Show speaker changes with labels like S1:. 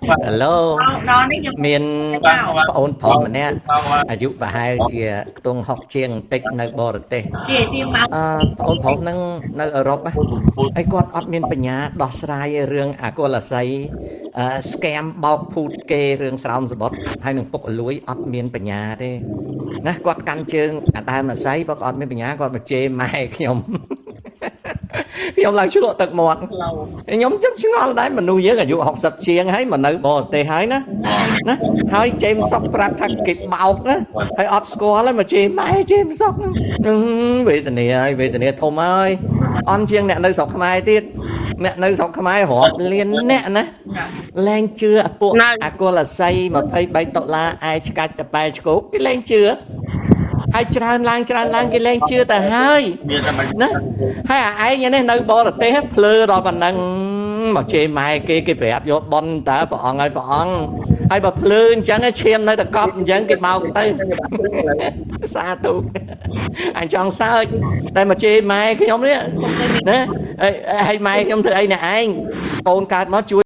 S1: Hello
S2: đó đấy nhưng
S1: មាន
S2: vào
S1: ប្អូនប្រុសម្នាក់អាយុប្រហែលជាខ្ទង់60ជាងបន្តិចនៅបរទេស
S2: chị mau
S1: ប្អូនប្រុសហ្នឹងនៅអឺរ៉ុបណាហើយគាត់អត់មានបញ្ញាដោះស្រាយរឿងអាកុលស័យscam បោកភូតគេរឿងស្រោមសបុតហើយនឹងពុកអលួយអត់មានបញ្ញាទេណាគាត់កាន់ជើងអាដើមអាស័យបើគាត់អត់មានបញ្ញាគាត់មកជេរម៉ែខ្ញុំ ខ្ញុំឡើងឆ្លក់ទឹកមាត់
S2: lâu
S1: ខ្ញុំចឹងឆ្ងល់ដែរមនុស្សយើងអាយុ60ជាងហើយមកនៅបរទេសហើយណាហើយជេមសុកប្រាប់ថាគេបោកណាហើយអត់ស្គាល់ហើយមកជេរម៉ែជេមសុកវេទនាហើយវេទនាធំហើយអន់ជាងអ្នកនៅស្រុកខ្មែរទៀតអ្នកនៅស្រុកខ្មែររាប់លានអ្នកណាលែងជឿពួកអាកុលស័យ23ដុល្លារឯឆ្កាច់តប៉ែឆ្កោកគេលែងជឿហើយច្រើនឡើងគេលែងជឿទៅហើយណាហើយអាឯងនេះនៅបរទេសភ្លើដល់ប៉ុណ្ណឹងមកជេរម៉ែគេប្រាប់យកប៉ុនតើព្រះអង្គហើយព្រះអង្គហើយបើភ្លើអញ្ចឹងឈាមនៅតែកប់អញ្ចឹងគេមកទៅសាធុអញចង់សើចតែមកជេរម៉ែខ្ញុំនេះណាហើយម៉ែខ្ញុំធ្វើអីអ្នកឯងកូនកើតមកជួយ